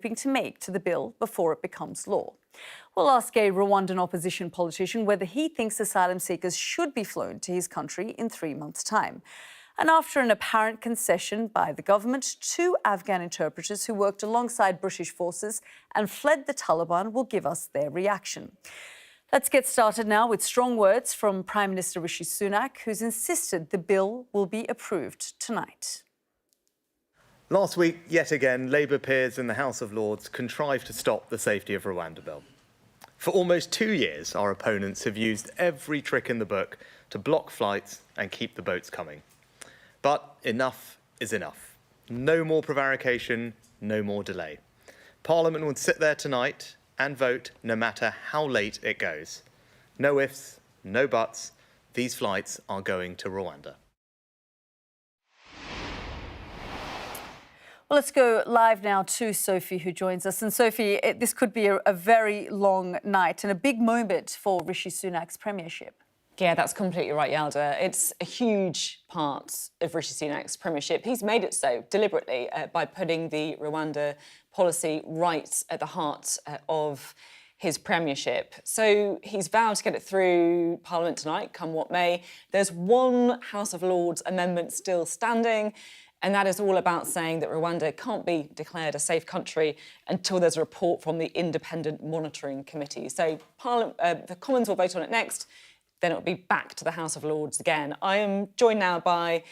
to make to the bill before it becomes law. We'll ask a Rwandan opposition politician whether he thinks asylum seekers should be flown to his country in 3 months' time. And after an apparent concession by the government, 2 Afghan interpreters who worked alongside British forces and fled the Taliban will give us their reaction. Let's get started now with strong words from Prime Minister Rishi Sunak, who's insisted the bill will be approved tonight. Last week, yet again, Labour peers in the House of Lords contrived to stop the Safety of Rwanda bill. For almost 2 years, our opponents have used every trick in the book to block flights and keep the boats coming. But enough is enough. No more prevarication, no more delay. Parliament will sit there tonight and vote no matter how late it goes. No ifs, no buts. These flights are going to Rwanda. Well, let's go live now to Sophie, who joins us. And Sophie, this could be a very long night and a big moment for Rishi Sunak's premiership. Yeah, that's completely right, Yalda. It's a huge part of Rishi Sunak's premiership. He's made it so deliberately by putting the Rwanda policy right at the heart of his premiership. So he's vowed to get it through Parliament tonight, come what may. There's one House of Lords amendment still standing, and that is all about saying that Rwanda can't be declared a safe country until there's a report from the Independent Monitoring Committee. So the Commons will vote on it next, then it'll be back to the House of Lords again. I am joined now by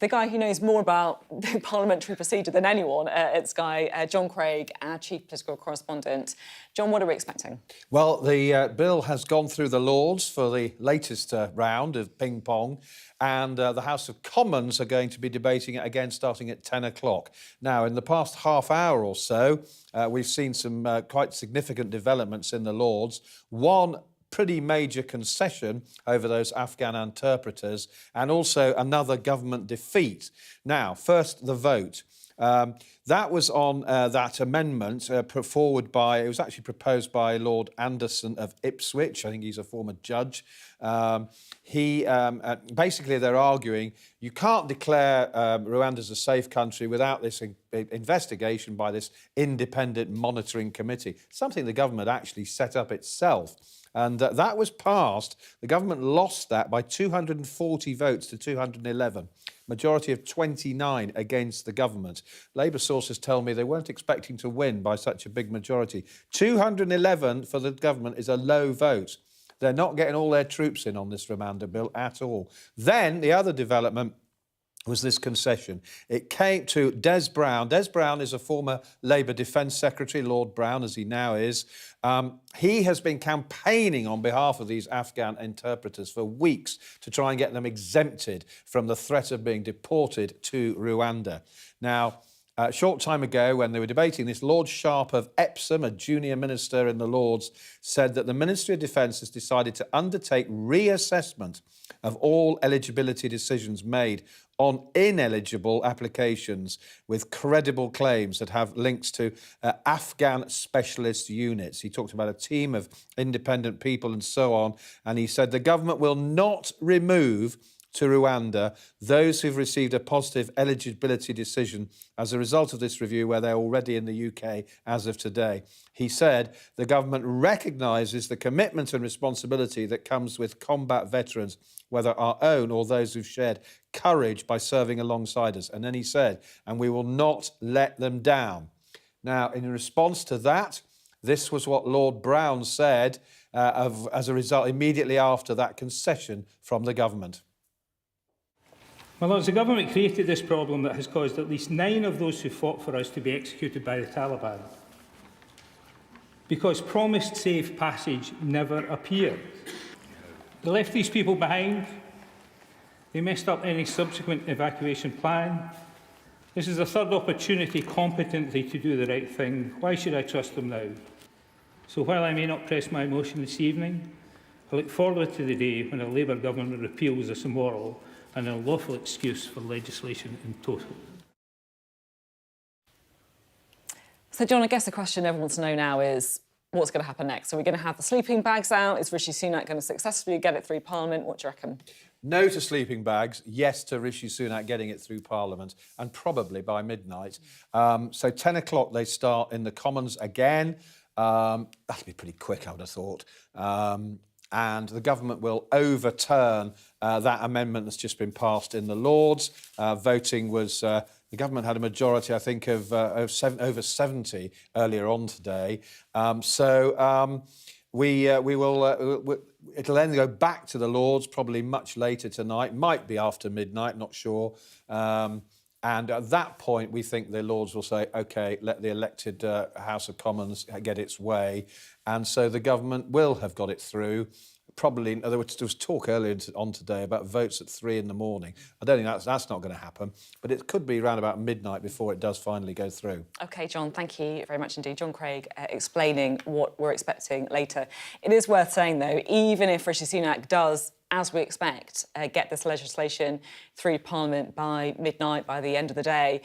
the guy who knows more about the parliamentary procedure than anyone at Sky, John Craig, our chief political correspondent. John, what are we expecting? Well, the bill has gone through the Lords for the latest round of ping-pong, and the House of Commons are going to be debating it again starting at 10 o'clock. Now, in the past half hour or so, we've seen some quite significant developments in the Lords. One pretty major concession over those Afghan interpreters, and also another government defeat. Now, first, the vote. That was on that amendment put forward by, it was actually proposed by Lord Anderson of Ipswich. I think he's a former judge. Basically, they're arguing you can't declare Rwanda as a safe country without this investigation by this independent monitoring committee, something the government actually set up itself. And that was passed. The government lost that by 240 votes to 211, majority of 29 against the government. Labour sources tell me they weren't expecting to win by such a big majority. 211 for the government is a low vote. They're not getting all their troops in on this Rwanda bill at all. Then the other development was this concession. It came to Des Brown. Des Brown is a former Labour Defence Secretary, Lord Brown, as he now is. He has been campaigning on behalf of these Afghan interpreters for weeks to try and get them exempted from the threat of being deported to Rwanda. Now, a short time ago, when they were debating this, Lord Sharp of Epsom, a junior minister in the Lords, said that the Ministry of Defence has decided to undertake reassessment of all eligibility decisions made on ineligible applications with credible claims that have links to Afghan specialist units. He talked about a team of independent people and so on, and he said the government will not remove to Rwanda those who've received a positive eligibility decision as a result of this review where they're already in the UK as of today. He said the government recognises the commitment and responsibility that comes with combat veterans, whether our own or those who've shared courage by serving alongside us. And then he said, and we will not let them down. Now, in response to that, this was what Lord Brown said as a result immediately after that concession from the government. Well, as the government created this problem that has caused at least 9 of those who fought for us to be executed by the Taliban, because promised safe passage never appeared. They left these people behind. They messed up any subsequent evacuation plan. This is the third opportunity competently to do the right thing. Why should I trust them now? So while I may not press my motion this evening, I look forward to the day when a Labour government repeals this immoral and unlawful excuse for legislation in total. So, John, I guess the question everyone wants to know now is what's going to happen next? Are we going to have the sleeping bags out? Is Rishi Sunak going to successfully get it through Parliament? What do you reckon? No to sleeping bags, yes to Rishi Sunak getting it through Parliament, and probably by midnight. So 10 o'clock they start in the Commons again. That'll be pretty quick, I would have thought. And the government will overturn that amendment that's just been passed in the Lords. Voting was... the government had a majority, I think, of over 70 earlier on today. We will... it'll then go back to the Lords probably much later tonight. Might be after midnight, not sure. And at that point, we think the Lords will say, OK, let the elected House of Commons get its way. And so the government will have got it through. Probably, there was talk earlier on today about votes at 3 in the morning. I don't think that's not going to happen, but it could be around about midnight before it does finally go through. OK, John, thank you very much indeed. John Craig explaining what we're expecting later. It is worth saying, though, even if Rishi Sunak does, as we expect, get this legislation through Parliament by midnight, by the end of the day,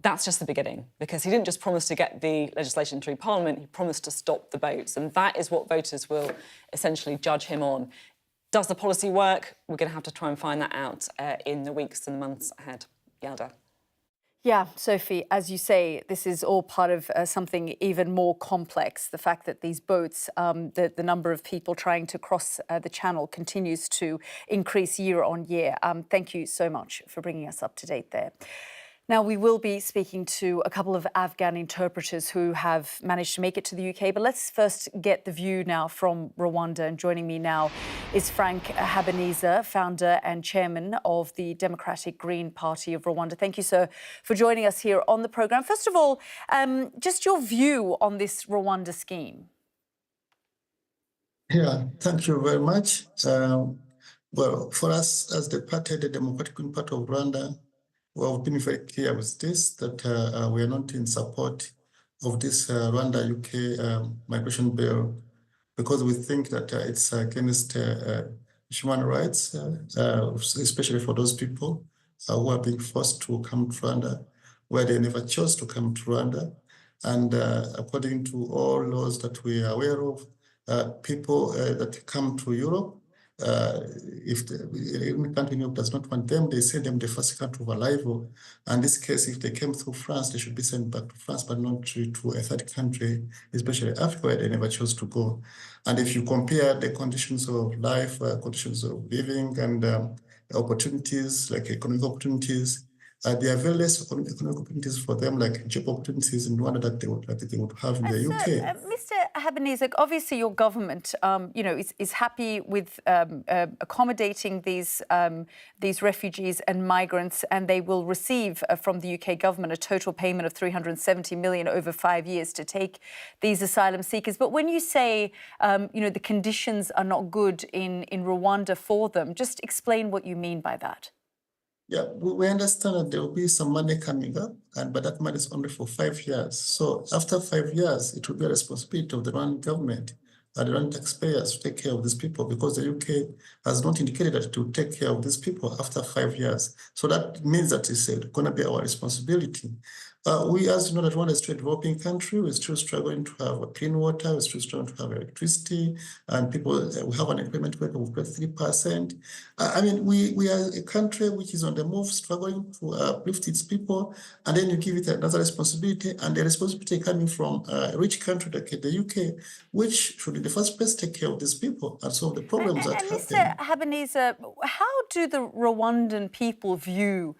that's just the beginning, because he didn't just promise to get the legislation through Parliament, he promised to stop the boats, and that is what voters will essentially judge him on. Does the policy work? We're going to have to try and find that out in the weeks and months ahead. Yalda. Yeah, Sophie, as you say, this is all part of something even more complex. The fact that these boats, the number of people trying to cross the channel continues to increase year on year. Thank you so much for bringing us up to date there. Now, we will be speaking to a couple of Afghan interpreters who have managed to make it to the UK, but let's first get the view now from Rwanda. And joining me now is Frank Habineza, founder and chairman of the Democratic Green Party of Rwanda. Thank you, sir, for joining us here on the programme. First of all, just your view on this Rwanda scheme. Yeah, thank you very much. Well, for us as the party, the Democratic Green Party of Rwanda, we've been very clear with this, that we are not in support of this Rwanda-UK migration bill, because we think that it's against human rights, especially for those people who are being forced to come to Rwanda, where they never chose to come to Rwanda. And according to all laws that we are aware of, people that come to Europe, if any country in Europe does not want them, they send them the first country of arrival. And in this case, if they came through France, they should be sent back to France, but not to a third country, especially Africa, where they never chose to go. And if you compare the conditions of life, conditions of living, and opportunities, like economic opportunities, there are very less economic opportunities for them, like job opportunities in Rwanda that they would have in the UK. Mr. Habineza, obviously your government, is happy with accommodating these refugees and migrants, and they will receive from the UK government a total payment of 370 million over 5 years to take these asylum seekers. But when you say, the conditions are not good in Rwanda for them, just explain what you mean by that. Yeah, we understand that there will be some money coming up, but that money is only for 5 years. So after 5 years, it will be a responsibility of the Rwandan government and the Rwandan taxpayers to take care of these people, because the UK has not indicated that it will take care of these people after 5 years. So that means that it's going to be our responsibility. We, as you know, that Rwanda is a developing country. We're still struggling to have clean water. We're still struggling to have electricity, and people, we have an employment rate of 23%. I mean, we are a country which is on the move, struggling to uplift its people, and then you give it another responsibility, and the responsibility coming from a rich country like the UK, which should in the first place take care of these people and solve the problems that happen. Mr. Habineza, how do the Rwandan people view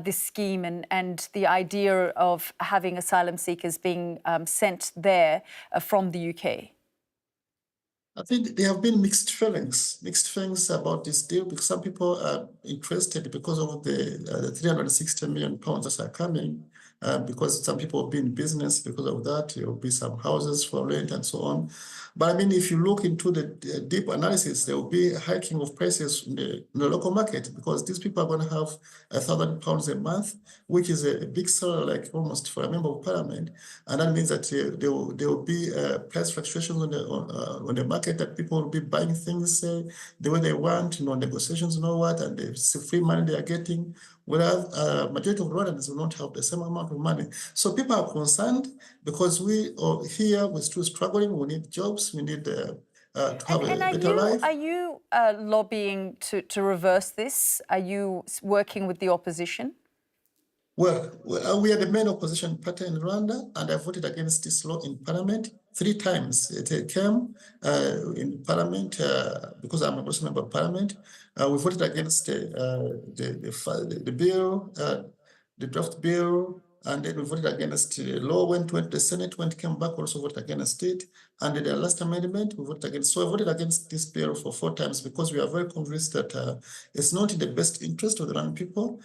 this scheme and the idea of having asylum seekers being sent there from the UK? I think there have been mixed feelings about this deal, because some people are interested because of the 360 million pounds that are coming, because some people will be in business because of that. There will be some houses for rent and so on. But I mean, if you look into the deep analysis, there will be a hiking of prices in the local market, because these people are going to have £1,000 a month, which is a big salary, like almost for a member of parliament. And that means that there will be price fluctuations on the market, that people will be buying things the way they want, negotiations, what, and the free money they are getting. Whereas majority of Rwandans will not have the same amount of money. So people are concerned, because we are here, we're still struggling. We need jobs, we need to have And a better life. are you lobbying to reverse this? Are you working with the opposition? Well, we are the main opposition party in Rwanda, and I voted against this law in parliament 3 times. It came in parliament because I'm also a member of parliament. We voted against the bill, the draft bill, and then we voted against the law when it went to the Senate. When it came back, also voted against it. And the last amendment, we voted against. So I voted against this bill for 4 times because we are very convinced that it's not in the best interest of the Rwandan people.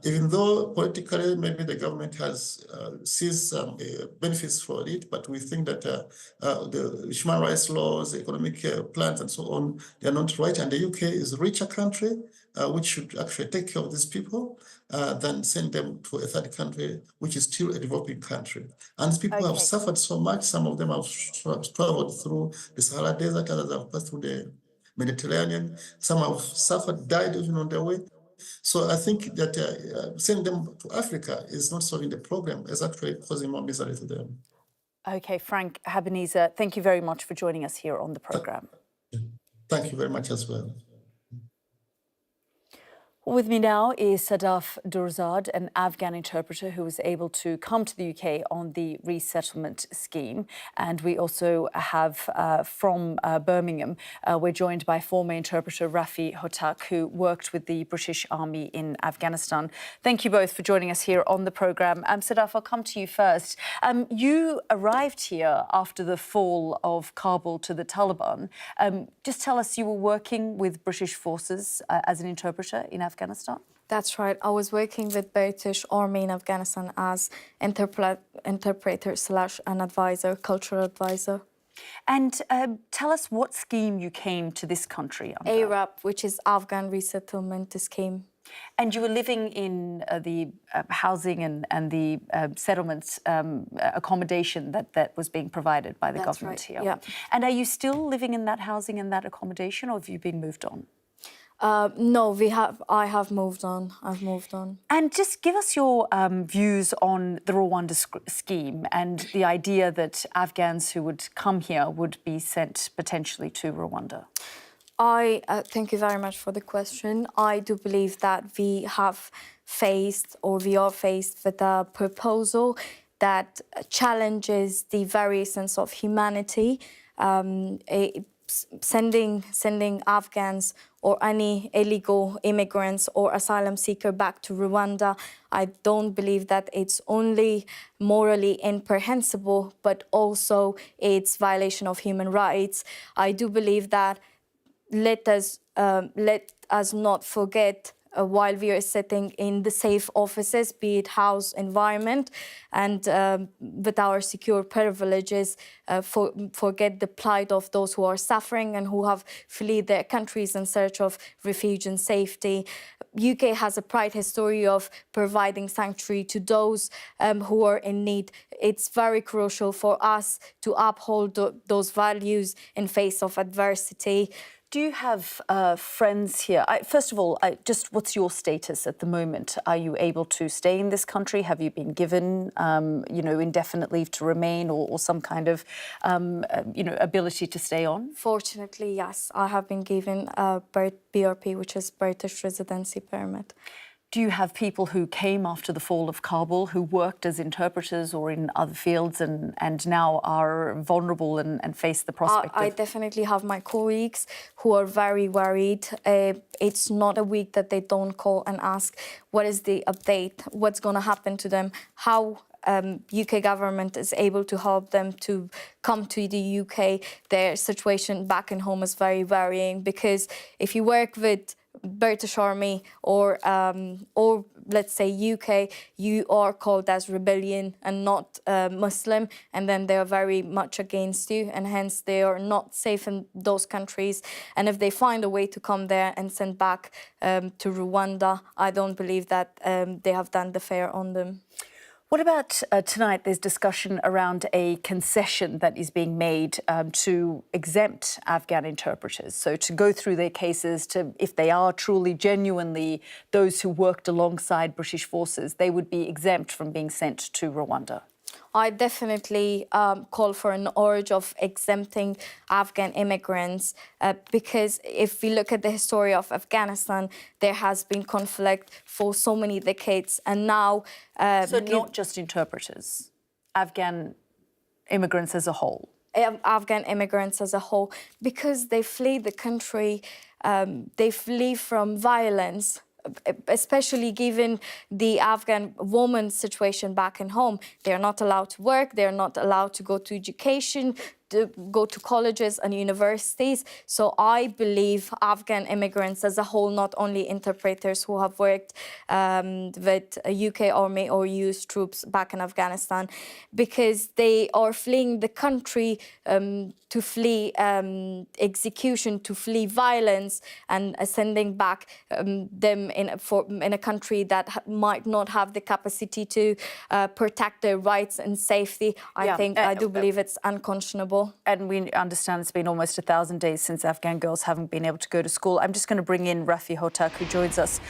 Even though politically maybe the government has sees some benefits for it, but we think that the human rights laws, economic plans, and so on, they are not right. And the UK is a richer country, which should actually take care of these people than send them to a third country, which is still a developing country. And these people have suffered so much. Some of them have traveled through the Sahara Desert, others have passed through the Mediterranean. Some have suffered, died even on their way. So I think that sending them to Africa is not solving the problem, it's actually causing more misery to them. Okay, Frank Habeniza, thank you very much for joining us here on the programme. Thank you very much as well. With me now is Sadaf Durzad, an Afghan interpreter who was able to come to the UK on the resettlement scheme. And we also have from Birmingham, we're joined by former interpreter Rafi Hotak, who worked with the British Army in Afghanistan. Thank you both for joining us here on the programme. Sadaf, I'll come to you first. You arrived here after the fall of Kabul to the Taliban. Just tell us, you were working with British forces as an interpreter in Afghanistan? That's right. I was working with British Army in Afghanistan as interpreter / an advisor, cultural advisor. And tell us what scheme you came to this country under. ARAP, which is Afghan resettlement scheme. And you were living in the housing and the settlements accommodation that was being provided by the government here. Yeah. And are you still living in that housing and that accommodation, or have you been moved on? No, I have moved on. I've moved on. And just give us your views on the Rwanda scheme and the idea that Afghans who would come here would be sent potentially to Rwanda. I thank you very much for the question. I do believe that we are faced with a proposal that challenges the very sense of humanity. Sending Afghans or any illegal immigrants or asylum seeker back to Rwanda, I don't believe that it's only morally incomprehensible, but also it's violation of human rights. I do believe that let us not forget while we are sitting in the safe offices, be it house environment, and with our secure privileges, forget the plight of those who are suffering and who have fled their countries in search of refuge and safety. UK has a proud history of providing sanctuary to those who are in need. It's very crucial for us to uphold those values in face of adversity. Do you have friends here? First of all, just what's your status at the moment? Are you able to stay in this country? Have you been given, indefinite leave to remain or some kind of, ability to stay on? Fortunately, yes. I have been given a BRP, which is British Residency Permit. Do you have people who came after the fall of Kabul who worked as interpreters or in other fields and now are vulnerable and face the prospect I definitely have my colleagues who are very worried. It's not a week that they don't call and ask what is the update, what's going to happen to them, how UK government is able to help them to come to the UK. Their situation back in home is very worrying because if you work with British Army or let's say UK, you are called as rebellion and not Muslim, and then they are very much against you, and hence they are not safe in those countries. And if they find a way to come there and send back to Rwanda, I don't believe that they have done the fair on them. What about tonight? There's discussion around a concession that is being made to exempt Afghan interpreters. So to go through their cases, to if they are truly, genuinely those who worked alongside British forces, they would be exempt from being sent to Rwanda. I definitely call for an urge of exempting Afghan immigrants because if we look at the history of Afghanistan, there has been conflict for so many decades, and now... So not just interpreters, Afghan immigrants as a whole? Afghan immigrants as a whole, because they flee the country, they flee from violence, especially given the Afghan woman's situation back in home. They're not allowed to work, they're not allowed to go to education, to go to colleges and universities. So I believe Afghan immigrants as a whole, not only interpreters who have worked with UK Army or US troops back in Afghanistan, because they are fleeing the country to flee execution, to flee violence, and sending back them in a country that might not have the capacity to protect their rights and safety. I do believe it's unconscionable. And we understand it's been almost 1,000 days since Afghan girls haven't been able to go to school. I'm just going to bring in Rafi Hotak, who joins us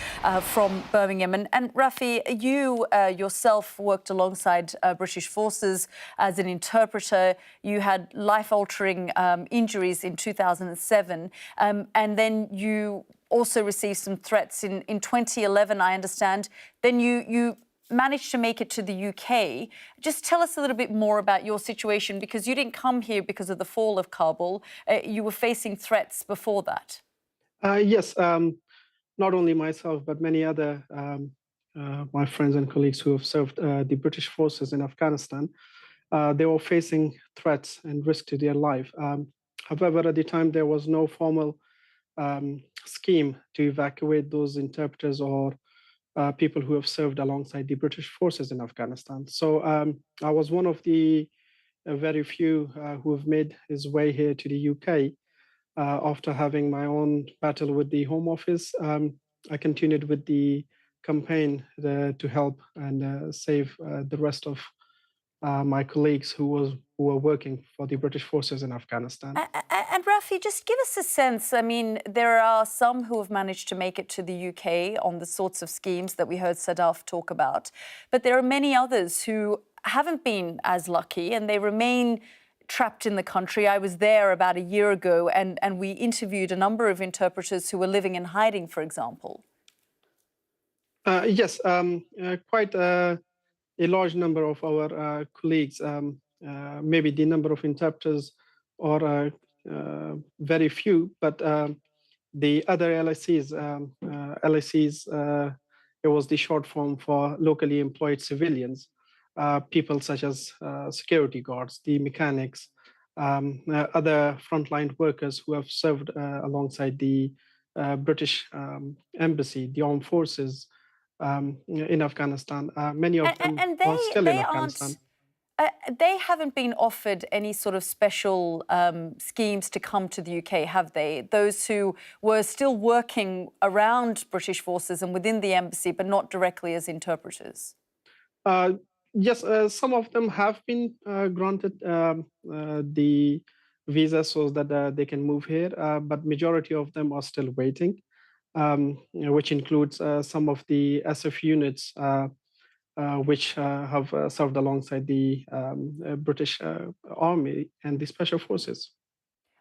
from Birmingham. And Rafi, you yourself worked alongside British forces as an interpreter. You had life-altering injuries in 2007, and then you also received some threats in 2011, I understand. Then you managed to make it to the UK. Just tell us a little bit more about your situation, because you didn't come here because of the fall of Kabul. You were facing threats before that. Yes, not only myself, but many other my friends and colleagues who have served the British forces in Afghanistan. They were facing threats and risk to their life. However, at the time, there was no formal scheme to evacuate those interpreters or people who have served alongside the British forces in Afghanistan. So I was one of the very few who have made his way here to the UK. After having my own battle with the Home Office, I continued with the campaign to help and save the rest of my colleagues who were working for the British forces in Afghanistan. And Rafi, just give us a sense. I mean, there are some who have managed to make it to the UK on the sorts of schemes that we heard Sadaf talk about, but there are many others who haven't been as lucky and they remain trapped in the country. I was there about a year ago and we interviewed a number of interpreters who were living in hiding, for example. Yes, quite a large number of our colleagues, maybe the number of interpreters are very few, but the other LSCs, it was the short form for locally employed civilians, people such as security guards, the mechanics, other frontline workers who have served alongside the British embassy, the armed forces, in Afghanistan. Many of them are still in Afghanistan. They haven't been offered any sort of special schemes to come to the UK, have they? Those who were still working around British forces and within the embassy, but not directly as interpreters? Yes, some of them have been granted the visa so that they can move here, but majority of them are still waiting. Which includes some of the SF units which have served alongside the British Army and the Special Forces.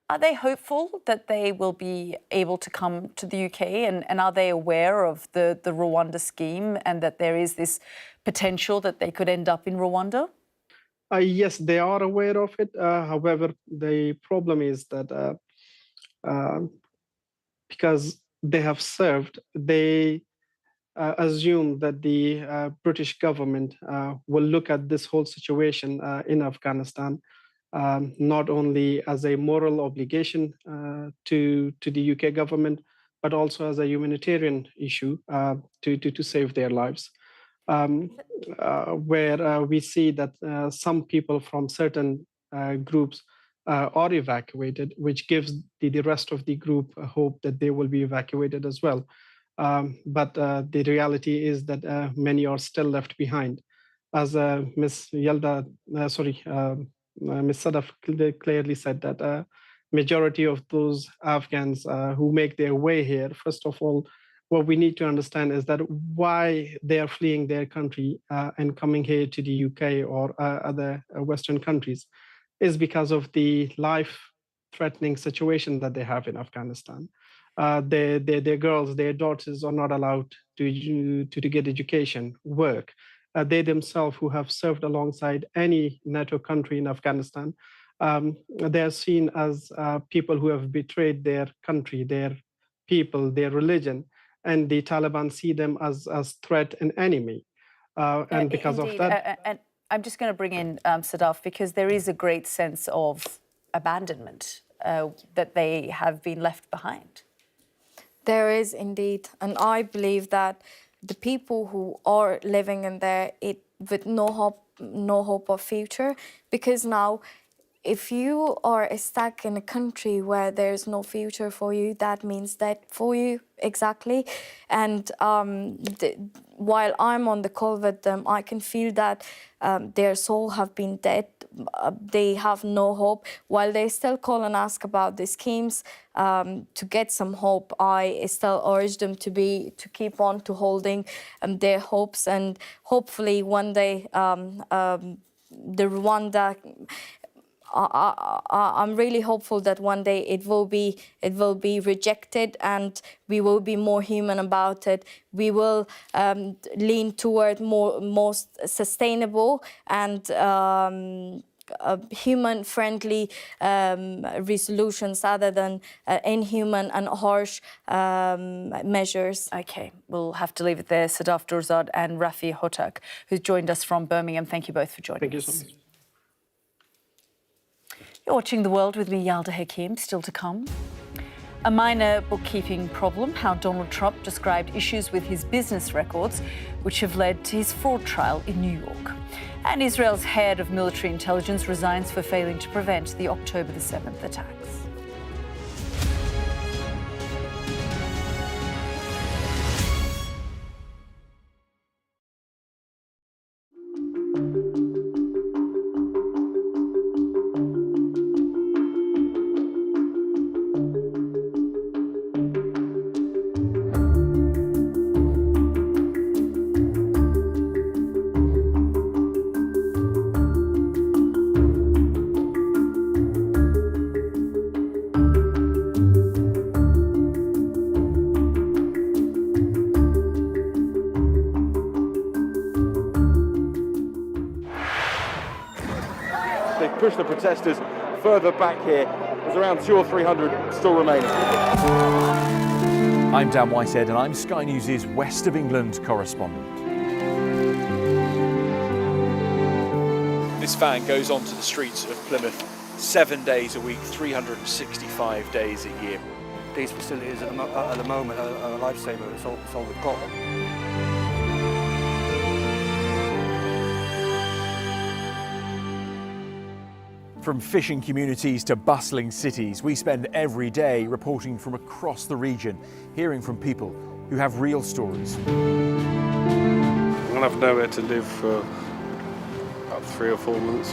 Are they hopeful that they will be able to come to the UK, and are they aware of the Rwanda scheme and that there is this potential that they could end up in Rwanda? Yes, they are aware of it. However, the problem is that because they have served, they assume that the British government will look at this whole situation in Afghanistan not only as a moral obligation to the UK government, but also as a humanitarian issue to save their lives. Where we see that some people from certain groups are evacuated, which gives the rest of the group a hope that they will be evacuated as well. But the reality is that many are still left behind. As Ms. Sadaf clearly said that majority of those Afghans who make their way here, first of all, what we need to understand is that why they are fleeing their country and coming here to the UK or other Western countries is because of the life-threatening situation that they have in Afghanistan. Their girls, their daughters are not allowed to get education, work. They themselves, who have served alongside any NATO country in Afghanistan, they are seen as people who have betrayed their country, their people, their religion, and the Taliban see them as threat and enemy. And because Indeed. of that... And I'm just going to bring in Sadaf, because there is a great sense of abandonment that they have been left behind. There is indeed, and I believe that the people who are living in there with no hope of future, because now, if you are stuck in a country where there's no future for you, that means death for you, exactly. And while I'm on the call with them, I can feel that their soul have been dead. They have no hope. While they still call and ask about the schemes to get some hope, I still urge them to keep on to holding their hopes, and hopefully one day the Rwanda. I'm really hopeful that one day it will be rejected, and we will be more human about it. We will lean toward most sustainable and human-friendly resolutions other than inhuman and harsh measures. OK, we'll have to leave it there. Sadaf Durzad and Rafi Hotak, who's joined us from Birmingham. Thank you both for joining us. Thank you so much. You're watching The World with me, Yalda Hakim. Still to come, a minor bookkeeping problem, how Donald Trump described issues with his business records, which have led to his fraud trial in New York. And Israel's head of military intelligence resigns for failing to prevent the October the 7th attacks. They've pushed the protesters further back here. There's around 200 or 300 still remaining. I'm Dan Whitehead and I'm Sky News' West of England correspondent. This van goes onto the streets of Plymouth 7 days a week, 365 days a year. These facilities at the moment are a lifesaver. It's all we've got. From fishing communities to bustling cities, we spend every day reporting from across the region, hearing from people who have real stories. I'll have nowhere to live for about 3 or 4 months.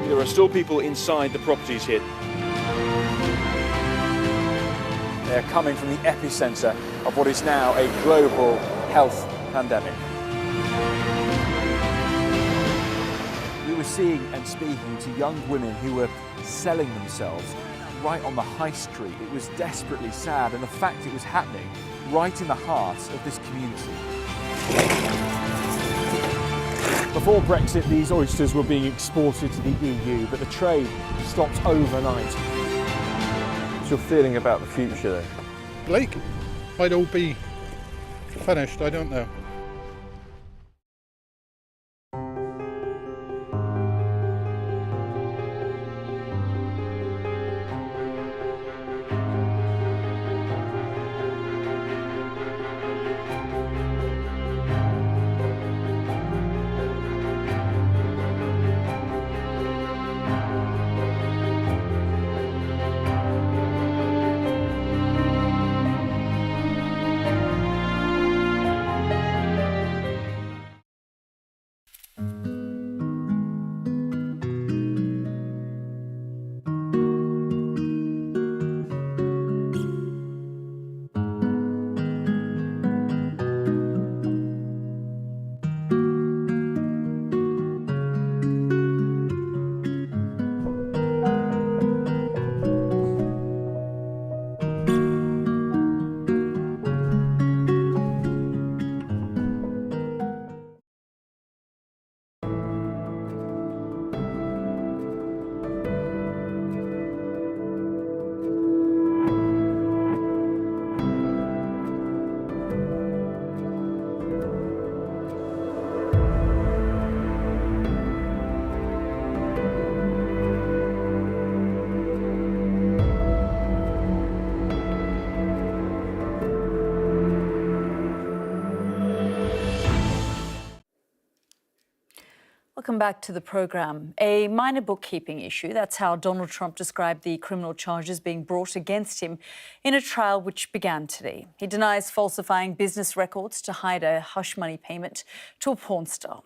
There are still people inside the properties here. They're coming from the epicentre of what is now a global health pandemic. We were seeing and speaking to young women who were selling themselves right on the high street. It was desperately sad, and the fact it was happening right in the heart of this community. Before Brexit, these oysters were being exported to the EU, but the trade stopped overnight. What's your feeling about the future then? Blake might all be finished, I don't know. welcome back to the programme. A minor bookkeeping issue, that's how Donald Trump described the criminal charges being brought against him in a trial which began today. He denies falsifying business records to hide a hush money payment to a porn star.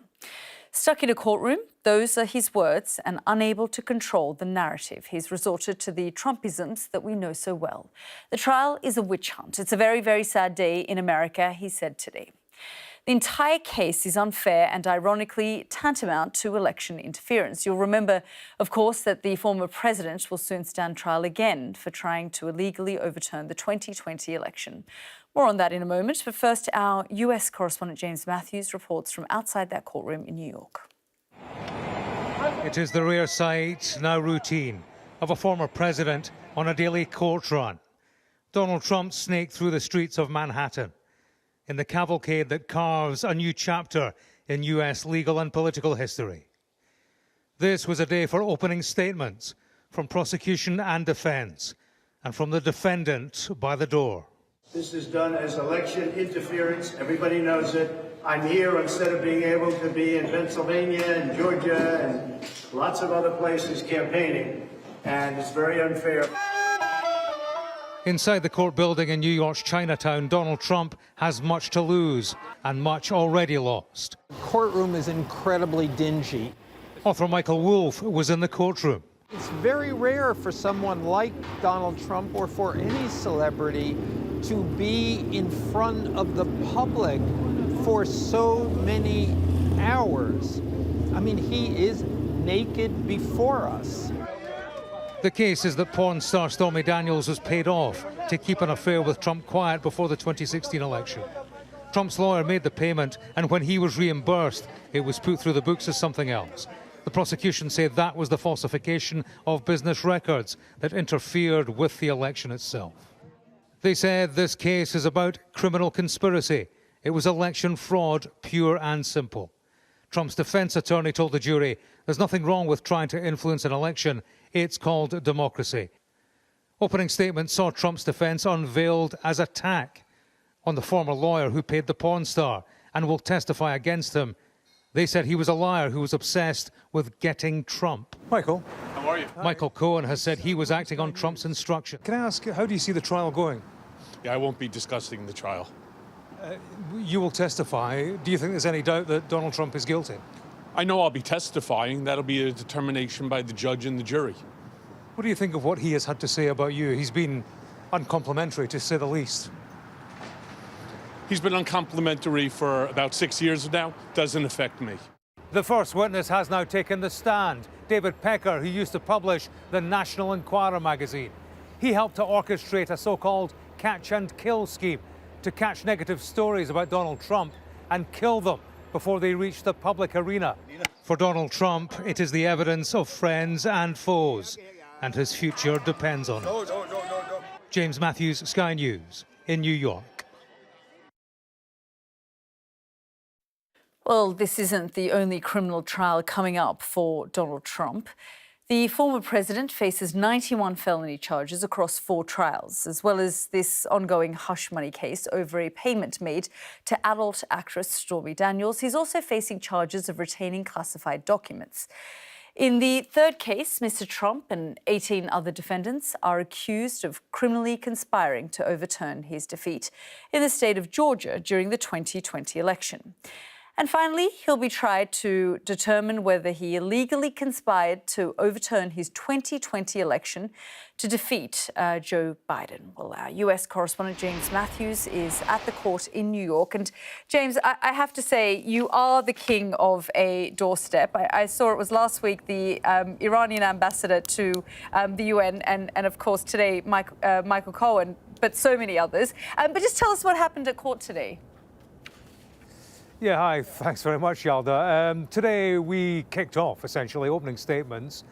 Stuck in a courtroom, those are his words, and unable to control the narrative, he's resorted to the Trumpisms that we know so well. The trial is a witch hunt. It's a very, very sad day in America, he said today. The entire case is unfair and ironically tantamount to election interference. You'll remember, of course, that the former president will soon stand trial again for trying to illegally overturn the 2020 election. More on that in a moment, but first our US correspondent James Matthews reports from outside that courtroom in New York. It is the rare sight, now routine, of a former president on a daily court run. Donald Trump snaked through the streets of Manhattan in the cavalcade that carves a new chapter in US legal and political history. This was a day for opening statements from prosecution and defense, and from the defendant by the door. This is done as election interference. Everybody knows it. I'm here instead of being able to be in Pennsylvania and Georgia and lots of other places campaigning, and it's very unfair. Inside the court building in New York's Chinatown, Donald Trump has much to lose and much already lost. The courtroom is incredibly dingy. Author Michael Wolff was in the courtroom. It's very rare for someone like Donald Trump or for any celebrity to be in front of the public for so many hours. I mean, he is naked before us. The case is that porn star Stormy Daniels was paid off to keep an affair with Trump quiet before the 2016 election. Trump's lawyer made the payment, and when he was reimbursed, it was put through the books as something else. The prosecution said that was the falsification of business records that interfered with the election itself. They said this case is about criminal conspiracy. It was election fraud, pure and simple. Trump's defense attorney told the jury there's nothing wrong with trying to influence an election. It's called democracy. Opening statement saw Trump's defense unveiled as attack on the former lawyer who paid the porn star and will testify against him. They said he was a liar who was obsessed with getting Trump. Michael. How are you? Michael Cohen has said he was acting on Trump's instruction. Can I ask, how do you see the trial going? Yeah, I won't be discussing the trial. You will testify. Do you think there's any doubt that Donald Trump is guilty? I know I'll be testifying. That'll be a determination by the judge and the jury. What do you think of what he has had to say about you? He's been uncomplimentary, to say the least. He's been uncomplimentary for about 6 years now. Doesn't affect me. The first witness has now taken the stand. David Pecker, who used to publish the National Enquirer magazine. He helped to orchestrate a so-called catch and kill scheme to catch negative stories about Donald Trump and kill them before they reach the public arena. For Donald Trump, it is the evidence of friends and foes, and his future depends on it. James Matthews, Sky News, in New York. Well, this isn't the only criminal trial coming up for Donald Trump. The former president faces 91 felony charges across 4 trials, as well as this ongoing hush money case over a payment made to adult actress Stormy Daniels. He's also facing charges of retaining classified documents. In the third case, Mr. Trump and 18 other defendants are accused of criminally conspiring to overturn his defeat in the state of Georgia during the 2020 election. And finally, he'll be tried to determine whether he illegally conspired to overturn his 2020 election to defeat Joe Biden. Well, our US correspondent James Matthews is at the court in New York. And James, I have to say, you are the king of a doorstep. I saw it was last week the Iranian ambassador to the UN and of course, today, Michael Cohen, but so many others. But just tell us what happened at court today. Yeah, hi. Thanks very much, Yalda. Today we kicked off, essentially, opening statements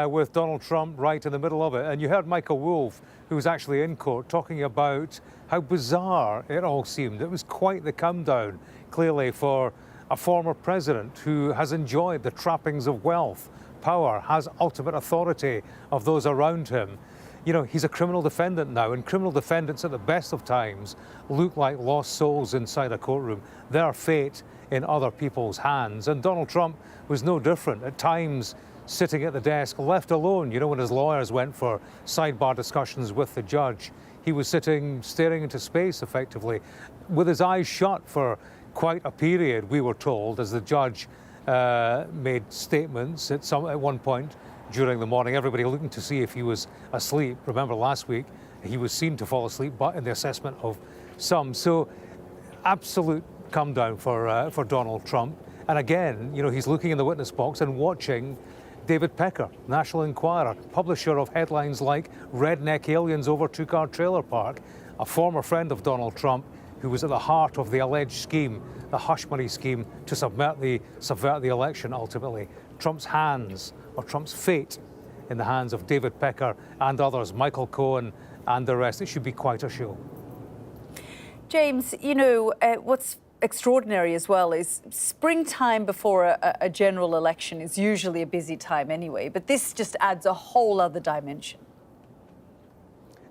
with Donald Trump right in the middle of it. And you heard Michael Wolff, who was actually in court, talking about how bizarre it all seemed. It was quite the come down, clearly, for a former president who has enjoyed the trappings of wealth, power, has ultimate authority of those around him. You know, he's a criminal defendant now, and criminal defendants at the best of times look like lost souls inside a courtroom. Their fate in other people's hands. And Donald Trump was no different. At times, sitting at the desk, left alone, you know, when his lawyers went for sidebar discussions with the judge, he was sitting, staring into space, effectively, with his eyes shut for quite a period, we were told, as the judge made statements at one point during the morning, everybody looking to see if he was asleep. Remember last week, he was seen to fall asleep, but in the assessment of some. So absolute come down for Donald Trump. And again, you know, he's looking in the witness box and watching David Pecker, National Enquirer, publisher of headlines like Redneck Aliens Overtook Our Trailer Park, a former friend of Donald Trump who was at the heart of the alleged scheme, the hush money scheme to subvert the election ultimately. Trump's hands, or Trump's fate, in the hands of David Pecker and others, Michael Cohen and the rest. It should be quite a show. James, you know, what's extraordinary as well is springtime before a general election is usually a busy time anyway, but this just adds a whole other dimension.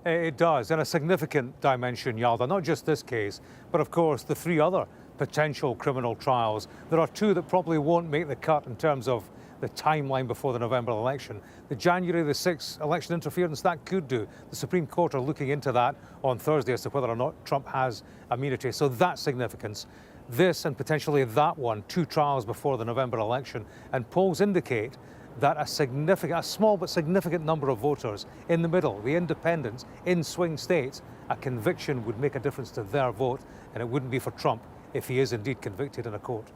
It does, and a significant dimension, Yalda, not just this case, but of course the 3 other potential criminal trials. There are 2 that probably won't make the cut in terms of the timeline before the November election. The January the 6th election interference, that could do. The Supreme Court are looking into that on Thursday as to whether or not Trump has immunity. So that's significance. This and potentially that one, 2 trials before the November election. And polls indicate that a small but significant number of voters in the middle, the independents in swing states, a conviction would make a difference to their vote, and it wouldn't be for Trump if he is indeed convicted in a court.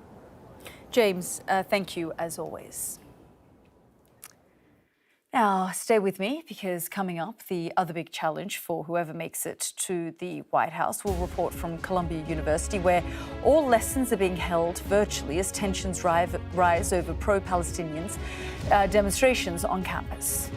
James, thank you as always. Now, stay with me, because coming up, the other big challenge for whoever makes it to the White House. We'll report from Columbia University, where all lessons are being held virtually as tensions rise over pro-Palestinians demonstrations on campus.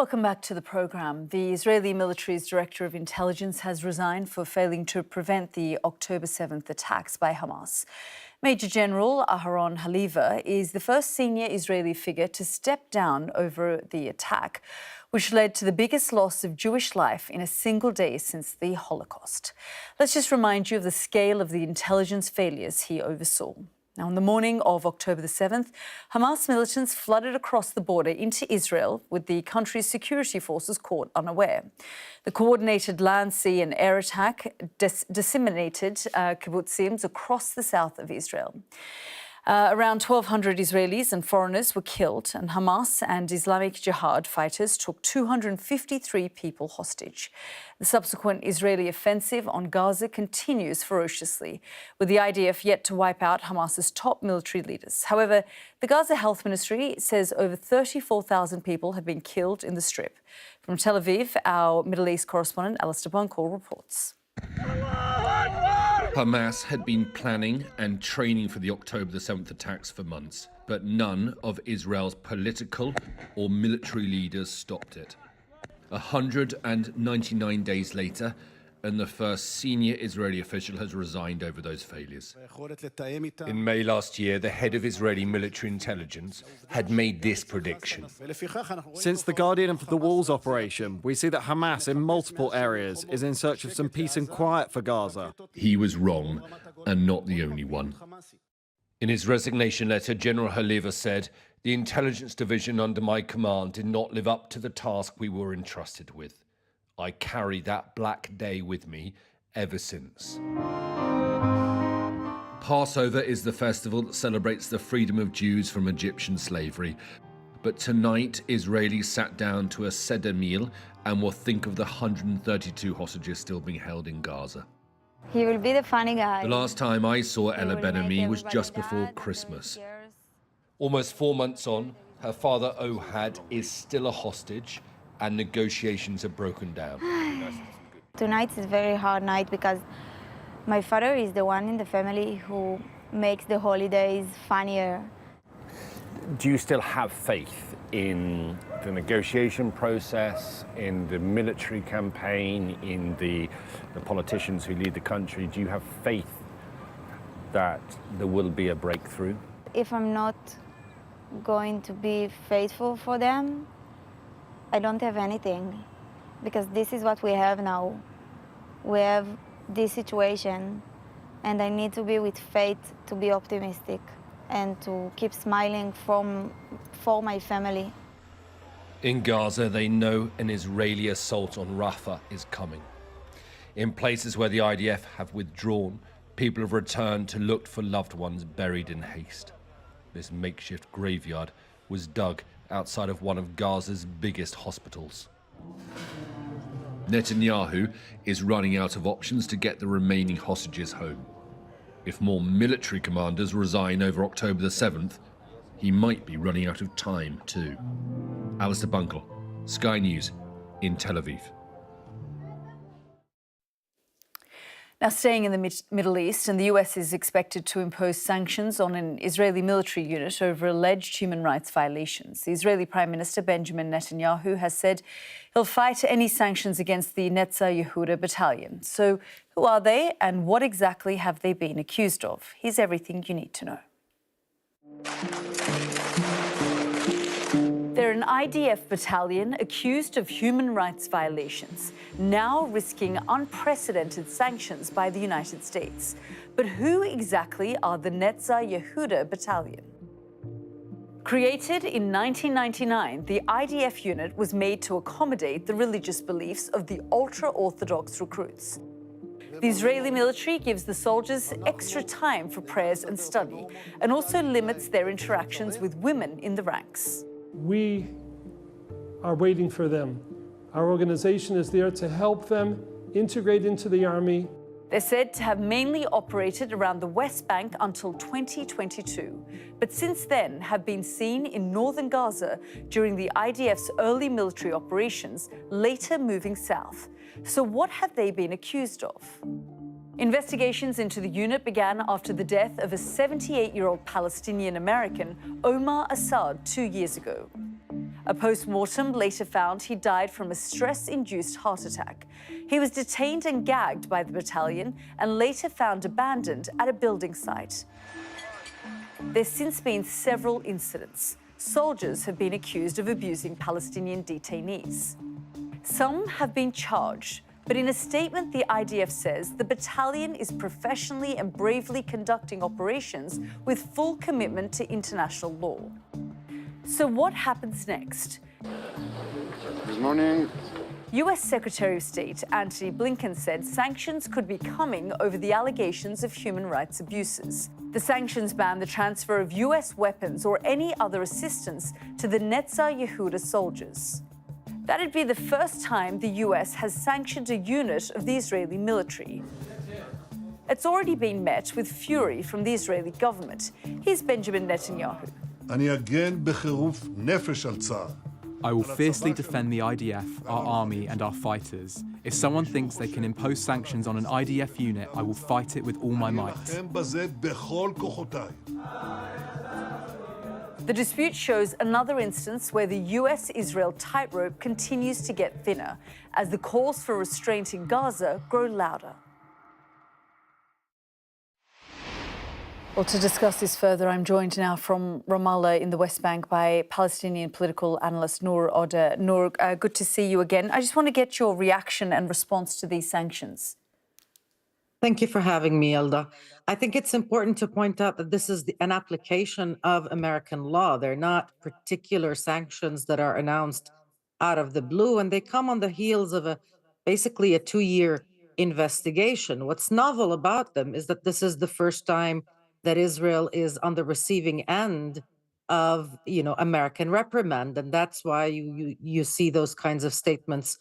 Welcome back to the programme. The Israeli military's director of intelligence has resigned for failing to prevent the October 7th attacks by Hamas. Major General Aharon Haliva is the first senior Israeli figure to step down over the attack, which led to the biggest loss of Jewish life in a single day since the Holocaust. Let's just remind you of the scale of the intelligence failures he oversaw. Now, on the morning of October the 7th, Hamas militants flooded across the border into Israel, with the country's security forces caught unaware. The coordinated land, sea and air attack disseminated kibbutzim across the south of Israel. Around 1,200 Israelis and foreigners were killed, and Hamas and Islamic Jihad fighters took 253 people hostage. The subsequent Israeli offensive on Gaza continues ferociously, with the IDF yet to wipe out Hamas's top military leaders. However, the Gaza Health Ministry says over 34,000 people have been killed in the Strip. From Tel Aviv, our Middle East correspondent Alistair Bunkle reports. Hamas had been planning and training for the October the 7th attacks for months, but none of Israel's political or military leaders stopped it. 199 days later, and the first senior Israeli official has resigned over those failures. In May last year, the head of Israeli military intelligence had made this prediction. Since the Guardian of the Walls operation, we see that Hamas in multiple areas is in search of some peace and quiet for Gaza. He was wrong, and not the only one. In his resignation letter, General Haliva said, "The intelligence division under my command did not live up to the task we were entrusted with. I carry that black day with me ever since." Passover is the festival that celebrates the freedom of Jews from Egyptian slavery. But tonight, Israelis sat down to a Seder meal and will think of the 132 hostages still being held in Gaza. He will be the funny guy. The last time I saw Ella Ben-Ami was just before Christmas. Almost 4 months on, her father Ohad is still a hostage, and negotiations have broken down. Tonight is a very hard night because my father is the one in the family who makes the holidays funnier. Do you still have faith in the negotiation process, in the military campaign, in the politicians who lead the country? Do you have faith that there will be a breakthrough? If I'm not going to be faithful for them, I don't have anything, because this is what we have now. We have this situation, and I need to be with faith to be optimistic and to keep smiling for my family. In Gaza, they know an Israeli assault on Rafah is coming. In places where the IDF have withdrawn, people have returned to look for loved ones buried in haste. This makeshift graveyard was dug outside of one of Gaza's biggest hospitals. Netanyahu is running out of options to get the remaining hostages home. If more military commanders resign over October the 7th, he might be running out of time too. Alistair Bunkle, Sky News in Tel Aviv. Now, staying in the Middle East, and the US is expected to impose sanctions on an Israeli military unit over alleged human rights violations. The Israeli Prime Minister Benjamin Netanyahu has said he'll fight any sanctions against the Netzah Yehuda battalion. So who are they and what exactly have they been accused of? Here's everything you need to know. They're an IDF battalion accused of human rights violations, now risking unprecedented sanctions by the United States. But who exactly are the Netzah Yehuda battalion? Created in 1999, the IDF unit was made to accommodate the religious beliefs of the ultra-Orthodox recruits. The Israeli military gives the soldiers extra time for prayers and study, and also limits their interactions with women in the ranks. We are waiting for them. Our organization is there to help them integrate into the army. They're said to have mainly operated around the West Bank until 2022, but since then have been seen in northern Gaza during the IDF's early military operations, later moving south. So what have they been accused of? Investigations into the unit began after the death of a 78-year-old Palestinian American, Omar Assad, 2 years ago. A post-mortem later found he died from a stress-induced heart attack. He was detained and gagged by the battalion and later found abandoned at a building site. There's since been several incidents. Soldiers have been accused of abusing Palestinian detainees. Some have been charged, but in a statement, the IDF says the battalion is professionally and bravely conducting operations with full commitment to international law. So what happens next? Good morning. US Secretary of State Antony Blinken said sanctions could be coming over the allegations of human rights abuses. The sanctions ban the transfer of US weapons or any other assistance to the Netzah Yehuda soldiers. That'd be the first time the US has sanctioned a unit of the Israeli military. It's already been met with fury from the Israeli government. Here's Benjamin Netanyahu. I will fiercely defend the IDF, our army and our fighters. If someone thinks they can impose sanctions on an IDF unit, I will fight it with all my might. The dispute shows another instance where the US-Israel tightrope continues to get thinner as the calls for restraint in Gaza grow louder. Well, to discuss this further, I'm joined now from Ramallah in the West Bank by Palestinian political analyst Noor Odeh. Noor, good to see you again. I just want to get your reaction and response to these sanctions. Thank you for having me, Yalda. I think it's important to point out that this is an application of American law. They're not particular sanctions that are announced out of the blue, and they come on the heels of basically a 2-year investigation. What's novel about them is that this is the first time that Israel is on the receiving end of, American reprimand, and that's why you see those kinds of statements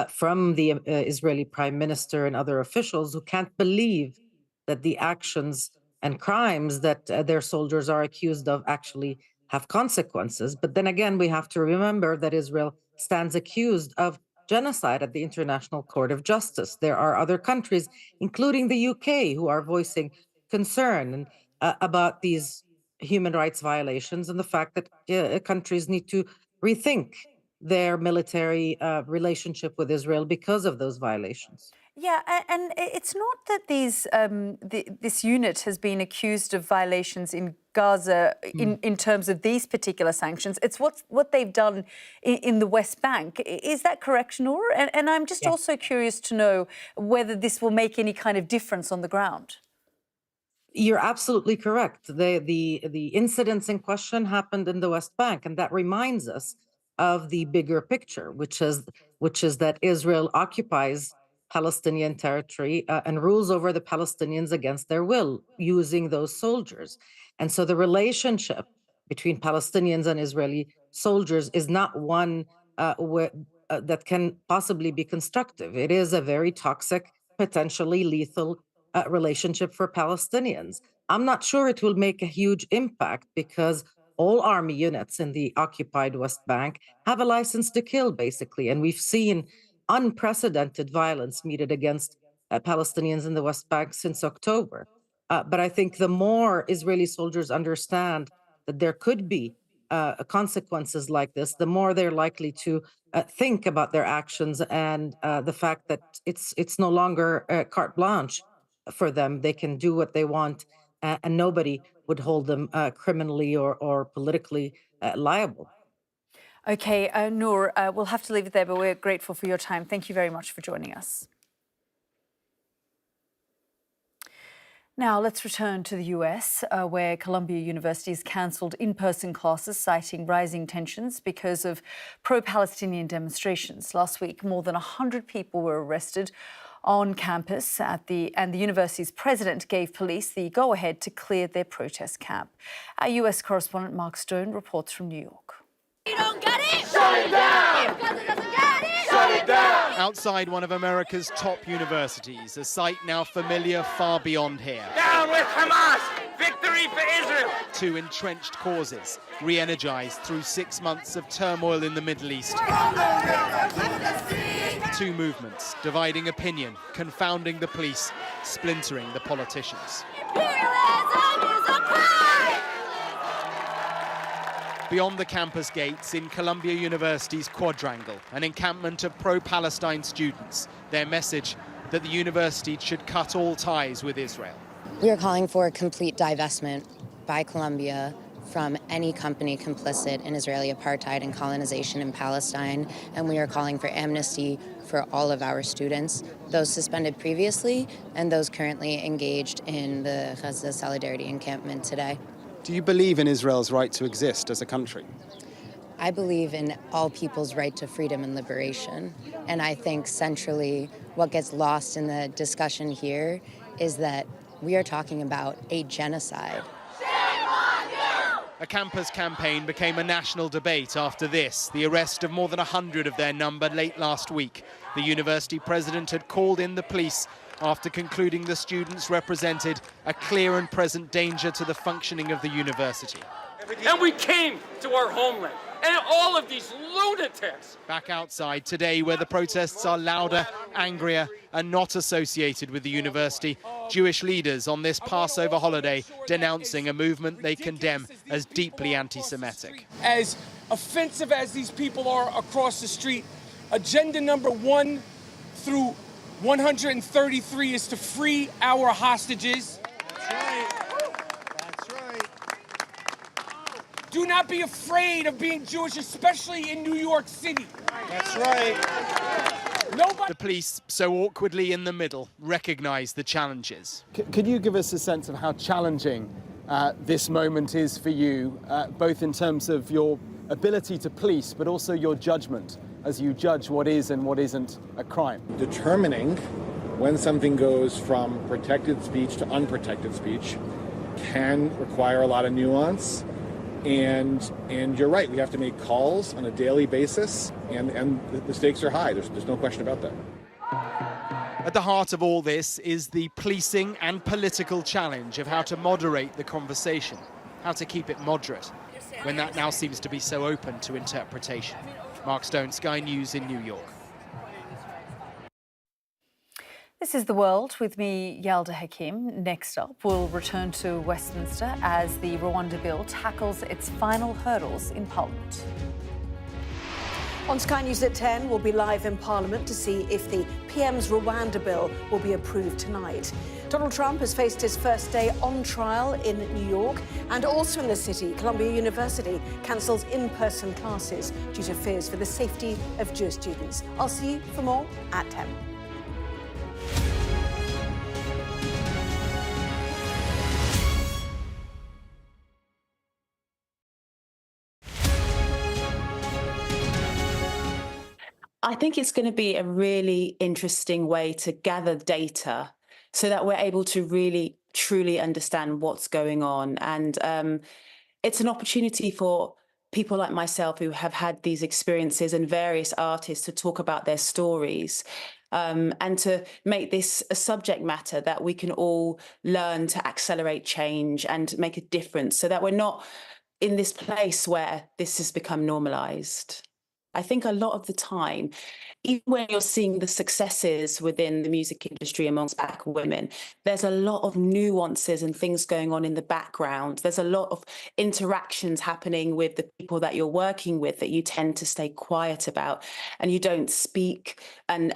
from the Israeli prime minister and other officials who can't believe that the actions and crimes that their soldiers are accused of actually have consequences. But then again, we have to remember that Israel stands accused of genocide at the International Court of Justice. There are other countries, including the UK, who are voicing concern about these human rights violations and the fact that countries need to rethink their military relationship with Israel because of those violations. Yeah, and it's not that this unit has been accused of violations in Gaza in terms of these particular sanctions. It's what they've done in the West Bank. Is that correct, Noor? And I'm just also curious to know whether this will make any kind of difference on the ground. You're absolutely correct. The incidents in question happened in the West Bank, and that reminds us of the bigger picture, which is that Israel occupies Palestinian territory and rules over the Palestinians against their will, using those soldiers. And so the relationship between Palestinians and Israeli soldiers is not one that can possibly be constructive. It is a very toxic, potentially lethal relationship for Palestinians. I'm not sure it will make a huge impact because all army units in the occupied West Bank have a license to kill, basically. And we've seen unprecedented violence meted against Palestinians in the West Bank since October. But I think the more Israeli soldiers understand that there could be consequences like this, the more they're likely to think about their actions and the fact that it's no longer carte blanche for them. They can do what they want, and nobody would hold them criminally or politically liable. OK, Noor, we'll have to leave it there, but we're grateful for your time. Thank you very much for joining us. Now, let's return to the US, where Columbia University has cancelled in-person classes, citing rising tensions because of pro-Palestinian demonstrations. Last week, more than 100 people were arrested on campus and the university's president gave police the go-ahead to clear their protest camp. Our US correspondent Mark Stone reports from New York. You don't get it? Shut it down! Because it doesn't get it? Shut it down! Outside one of America's top universities, a sight now familiar far beyond here. Down with Hamas! Victory for Israel! Two entrenched causes, re-energized through 6 months of turmoil in the Middle East. Two movements, dividing opinion, confounding the police, splintering the politicians. Imperialism is a crime! Beyond the campus gates in Columbia University's quadrangle, an encampment of pro-Palestine students. Their message that the university should cut all ties with Israel. We are calling for a complete divestment by Columbia from any company complicit in Israeli apartheid and colonization in Palestine, and we are calling for amnesty for all of our students, those suspended previously and those currently engaged in the Gaza Solidarity encampment today. Do you believe in Israel's right to exist as a country? I believe in all people's right to freedom and liberation, and I think centrally what gets lost in the discussion here is that we are talking about a genocide. A campus campaign became a national debate after this, the arrest of more than 100 of their number late last week. The university president had called in the police after concluding the students represented a clear and present danger to the functioning of the university. And we came to our homeland, and all of these lunatics. Back outside today, where the protests are louder, angrier, and not associated with the university, Jewish leaders on this Passover holiday denouncing a movement they condemn as deeply anti-Semitic. As offensive as these people are across the street, agenda number 1 through 133 is to free our hostages. That's right. That's right. Do not be afraid of being Jewish, especially in New York City. That's right. The police, so awkwardly in the middle, recognise the challenges. Could you give us a sense of how challenging this moment is for you, both in terms of your ability to police, but also your judgment as you judge what is and what isn't a crime? Determining when something goes from protected speech to unprotected speech can require a lot of nuance. And you're right, we have to make calls on a daily basis, and the stakes are high. There's no question about that. At the heart of all this is the policing and political challenge of how to moderate the conversation, how to keep it moderate, when that now seems to be so open to interpretation. Mark Stone, Sky News in New York. This is The World with me, Yalda Hakim. Next up, we'll return to Westminster as the Rwanda bill tackles its final hurdles in Parliament. On Sky News at 10, we'll be live in Parliament to see if the PM's Rwanda bill will be approved tonight. Donald Trump has faced his first day on trial in New York, and also in the city, Columbia University cancels in-person classes due to fears for the safety of Jewish students. I'll see you for more at 10. I think it's going to be a really interesting way to gather data so that we're able to really, truly understand what's going on. And it's an opportunity for people like myself who have had these experiences and various artists to talk about their stories and to make this a subject matter that we can all learn to accelerate change and make a difference so that we're not in this place where this has become normalized. I think a lot of the time, even when you're seeing the successes within the music industry amongst Black women, there's a lot of nuances and things going on in the background. There's a lot of interactions happening with the people that you're working with that you tend to stay quiet about and you don't speak. And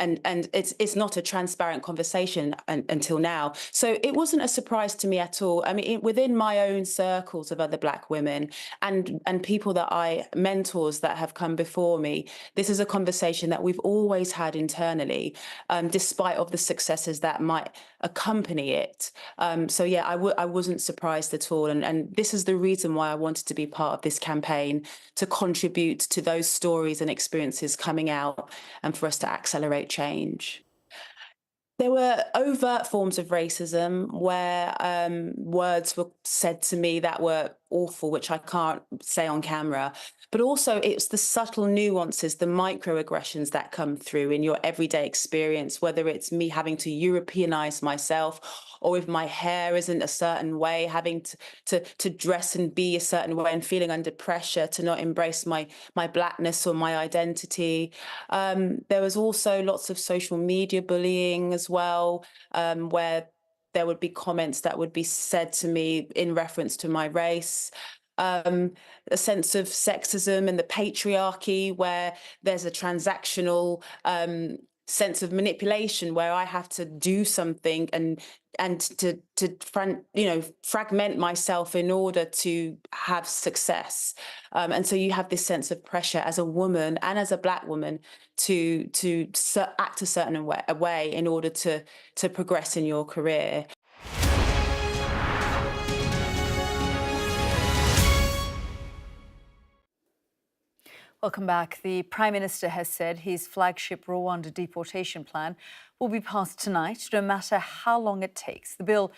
it's not a transparent conversation until now. So it wasn't a surprise to me at all. I mean, within my own circles of other Black women and people that mentors that have come before me, this is a conversation that we've always had internally, despite of the successes that might accompany it. So yeah, I wasn't surprised at all. And this is the reason why I wanted to be part of this campaign, to contribute to those stories and experiences coming out and for us to accelerate change. There were overt forms of racism where words were said to me that were awful, which I can't say on camera. But also it's the subtle nuances, the microaggressions that come through in your everyday experience, whether it's me having to Europeanize myself or if my hair isn't a certain way, having to dress and be a certain way and feeling under pressure to not embrace my Blackness or my identity. There was also lots of social media bullying as well, where there would be comments that would be said to me in reference to my race. a sense of sexism and the patriarchy, where there's a transactional sense of manipulation, where I have to do something and to fragment myself in order to have success. And so you have this sense of pressure as a woman and as a Black woman to act a certain way in order to progress in your career. Welcome back. The Prime Minister has said his flagship Rwanda deportation plan will be passed tonight, no matter how long it takes. The bill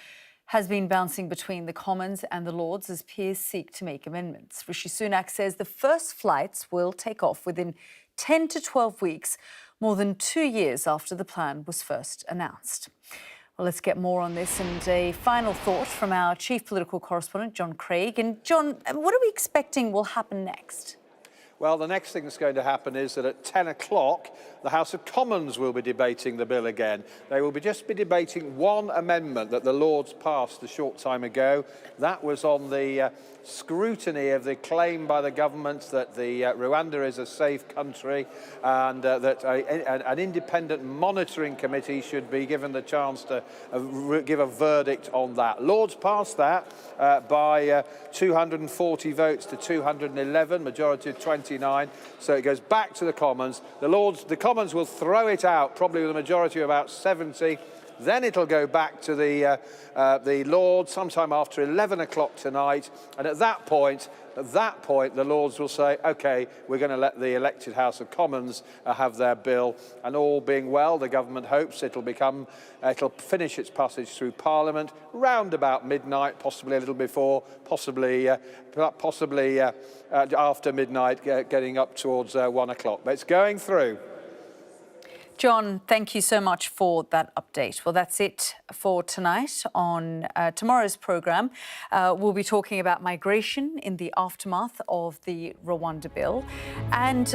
has been bouncing between the Commons and the Lords as peers seek to make amendments. Rishi Sunak says the first flights will take off within 10 to 12 weeks, more than 2 years after the plan was first announced. Well, let's get more on this and a final thought from our chief political correspondent, John Craig. And John, what are we expecting will happen next? Well, the next thing that's going to happen is that at 10 o'clock, the House of Commons will be debating the bill again. They will just be debating one amendment that the Lords passed a short time ago. That was on the scrutiny of the claim by the government that Rwanda is a safe country and that an independent monitoring committee should be given the chance to give a verdict on that. Lords passed that by 240 votes to 211, majority of 29. So it goes back to the Commons. The Commons will throw it out, probably with a majority of about 70. Then it'll go back to the Lords sometime after 11 o'clock tonight. And at that point, the Lords will say, OK, we're going to let the elected House of Commons have their bill. And all being well, the government hopes it'll finish its passage through Parliament round about midnight, possibly a little before, possibly after midnight, getting up towards 1 o'clock. But it's going through. John, thank you so much for that update. Well, that's it for tonight. On tomorrow's programme, we'll be talking about migration in the aftermath of the Rwanda bill. And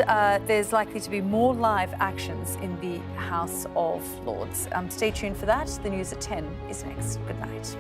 there's likely to be more live actions in the House of Lords. Stay tuned for that. The news at 10 is next. Good night.